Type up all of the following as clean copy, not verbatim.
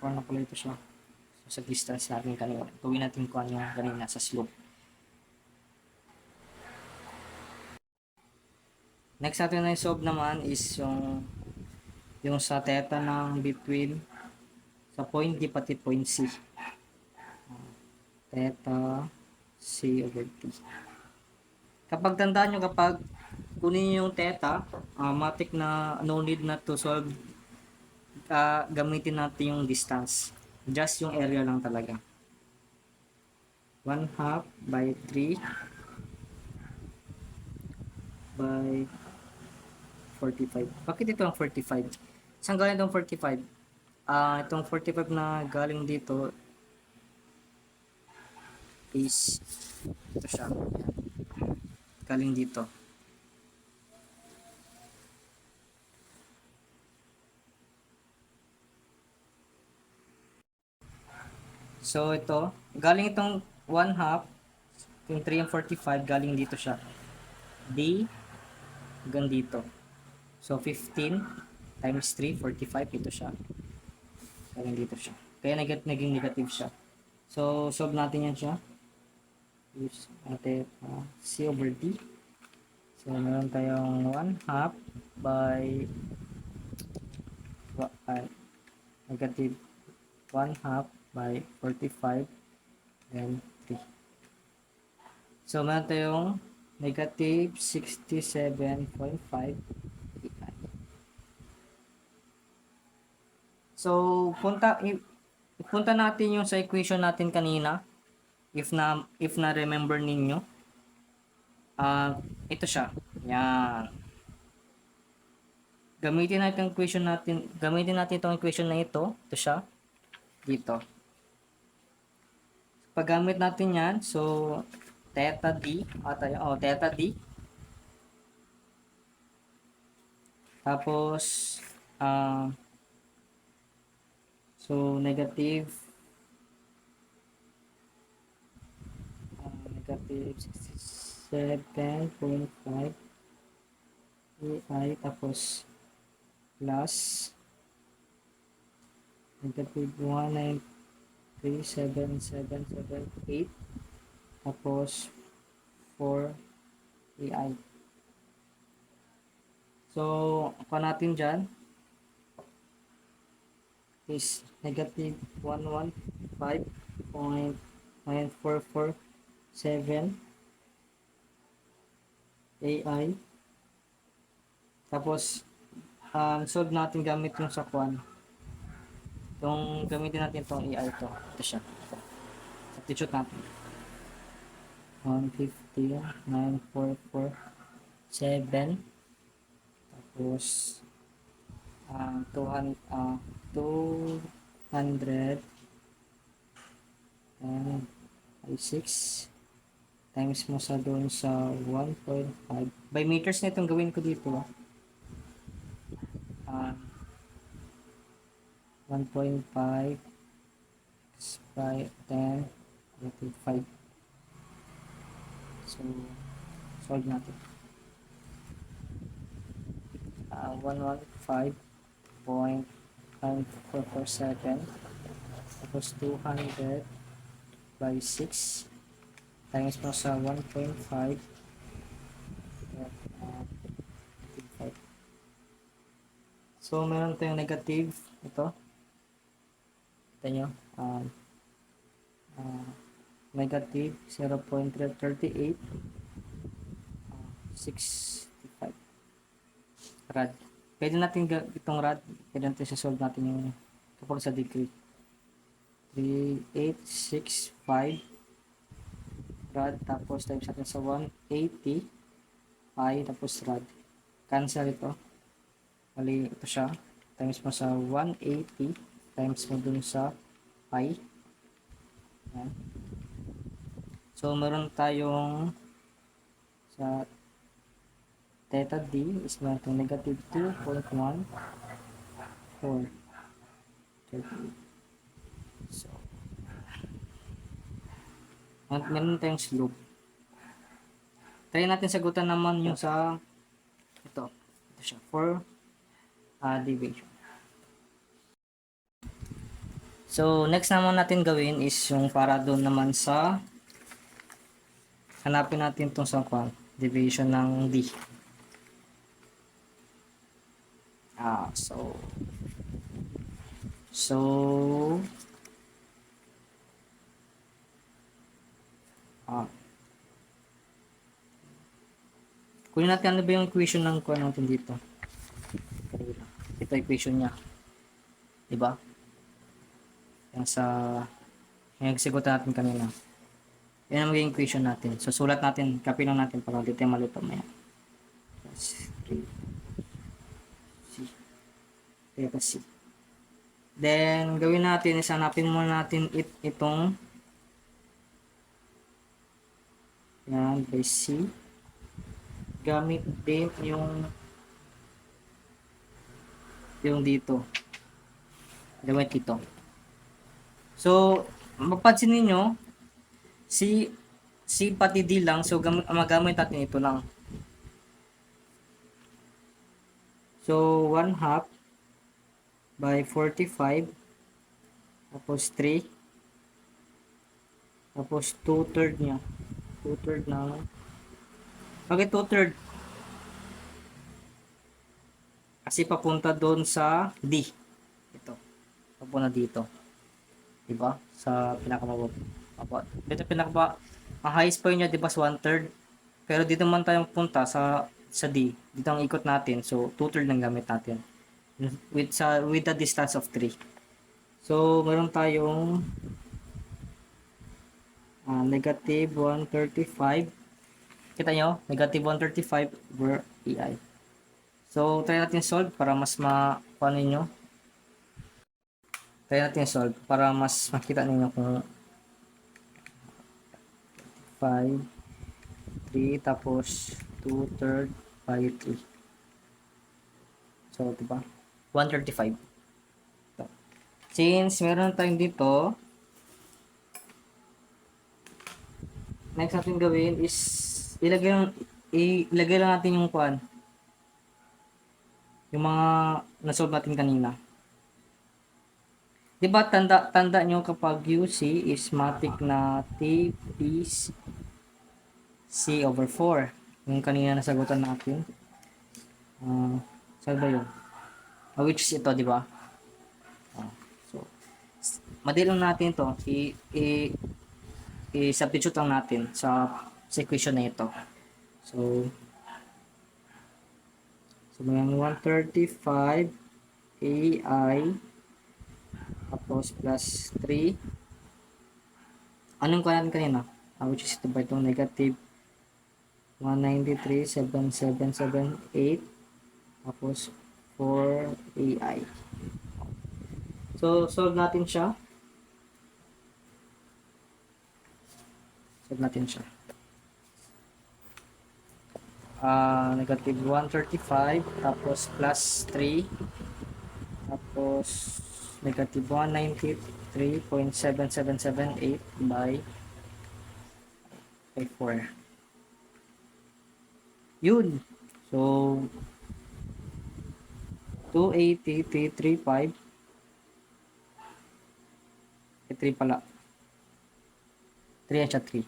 4 na pala ito siya. So, sa distance natin kanina. Gawin natin kung ano yung kanina sa slope. Next natin na i-solve naman is yung sa theta ng between sa point D pati point C. Theta C over T. Kapag tandaan nyo, kapag kunin nyo yung theta, matik na no need na to solve, gamitin natin yung distance. Just yung area lang talaga. 1/2 by 3 by 45. Bakit ito ang 45? Saan galing itong 45? Itong 45 na galing dito is ito siya. Galing dito. So ito, galing itong 1/2, yung 3 and 45, galing dito siya. D hanggang dito. So 15 times 3, 45, ito siya. Galing dito siya. Kaya naging negative siya. So solve natin yan siya. Use natin C over D. So meron tayong 1/2 by negative 1/2 by 45 and 3. So meron tayong negative 67.5. So punta natin yung sa equation natin kanina, if na remember ninyo. Ito siya. Yan. Gamitin natin itong equation na ito. Ito siya. Dito. Paggamit natin yan, so theta D, theta D. Tapos so negative 67.5 AI, tapos plus negative 1937778, tapos 4 AI. So pa natin dyan is negative 115.9447 AI. Tapos solve natin gamit yung sa kwan. Itong gamitin natin itong AI to. Ito siya. Substitute natin. 150.944.7, tapos 200 times mo sa doon sa 1.5 by meters na itong gawin ko dito. 1.5 by 10 negative 5. So solve natin. 115.9447 tapos 200 by 6 times mo sa 1.5. So meron tayong negative ito. Ito nyo, negative 0.38 65 rad. Pwede natin itong rad, pwede natin solve natin yung kapag sa degree. 3865 rad, tapos times natin sa 180 pi, tapos rad. Cancel ito. Mali ito siya. Times mo sa 180 times mo dun sa pi. Yan. So meron tayong sa theta D is meron tayong negative 2.14. So meron tayong slope. Try natin sagutan naman yung sa ito siya, for deviation. So, next naman natin gawin is yung para doon naman sa hanapin natin itong sa division ng D. So, ah, kunin natin ano ba yung equation ng kuha natin dito. Ito equation niya. Diba? Yung sa yung execute natin kanina. Yan ang magiging equation natin. So, sulat natin, copy lang natin para dito yung malito maya. Plus 3C. Delta C. Then, gawin natin, hanapin muna natin itong yan, by C. Gamit din yung dito. Gamit dito. So, mapansin ninyo, C pati D lang. So, magamit natin ito lang. So, 1/2 by 45. Tapos 3. Tapos 2/3 niya. 2/3 na. Bakit 2/3? Kasi papunta doon sa D. Ito. Papunta dito. Diba? Sa pinakamababa. Dito ang highest point niya, diba, sa 1/3. Pero dito man tayong punta sa D. Dito ang ikot natin. So, 2/3 lang gamit natin. With the distance of 3. So, meron tayong negative 135. Kita nyo? Negative 135 over EI. So, try natin solve para mas paano nyo. Try natin solve para mas makita ninyo kung 5, 3, tapos 2/3 by 3. So, diba? 135. So, since meron tayong dito, next natin gawin is ilagay lang natin yung yung mga nasolve natin kanina. Diba tanda nyo kapag UC is matic na TP C over 4. Yung kanina nasagutan natin. Saan ba yun? Which is ito, diba? So, madali lang natin to. I-substitute lang natin sa equation na ito. So may 135 AI tapos plus 3. Anong kuha kanina? Which is ito ba itong negative 193,7778 tapos 4 AI. So, solve natin siya. Negative 135 tapos plus 3 tapos negative 193.7778 by 4. Yun. So, 280,335. 3 pala. 3 yan siya, 3.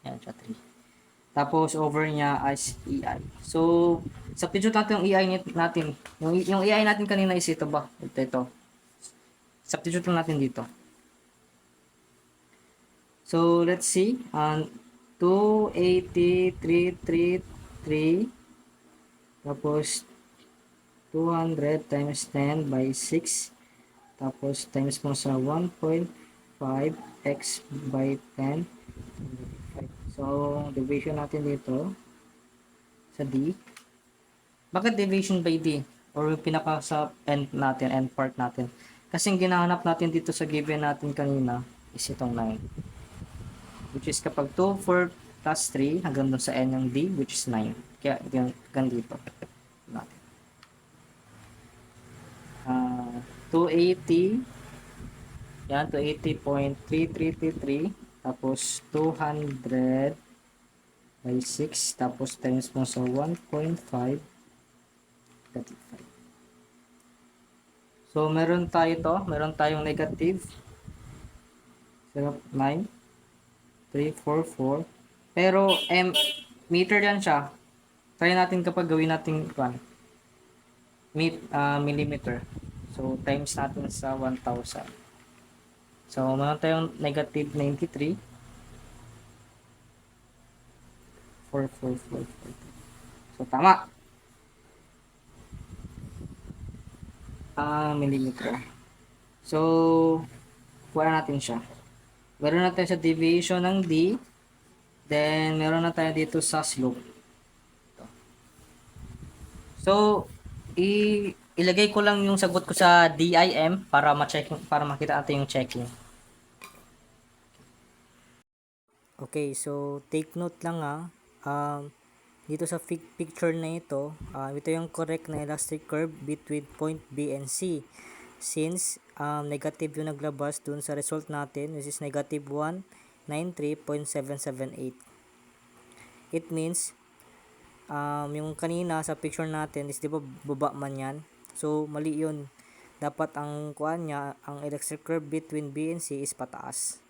Yan siya, 3. Tapos, over niya as EI. So, substitute natin yung EI natin. Yung EI natin kanina is ito ba? Ito. Substitute lang natin dito. So, let's see. 280,333. Tapos, 200 times 10 by 6. Tapos, times mo sa 1.5x by 10. So, division natin dito sa D. Bakit division by D? Or pinaka sa end natin, end part natin. Kasi yung ginahanap natin dito sa given natin kanina is itong 9. Which is kapag 2, 4 plus 3 hanggang doon sa n ng D, which is 9. Kaya hanggang dito natin. 280. Yan, 280.3333. Tapos 200 by 6. Tapos times mo sa 1.5. So, meron tayong negative 0.9, 3, 4, 4. Pero, meter yan siya. Try natin kapag gawin natin, millimeter. So, times natin sa 1,000. So, meron tayong negative 93, 4, 4, 4, 4. So, tama. Millimeter. So, kuha natin siya. Meron na tayo sa deviation ng D. Then, meron na tayo dito sa slope. So, ilagay ko lang yung sagot ko sa DIM para ma-check, para makita natin yung checking. Okay, so take note lang dito sa picture na ito yung correct na elastic curve between point B and C. Since negative yung naglabas dun sa result natin, which is negative 193.778. It means, yung kanina sa picture natin is di ba baba man yan? So, mali yun. Dapat ang kuan niya, ang electric curve between B and C is pataas.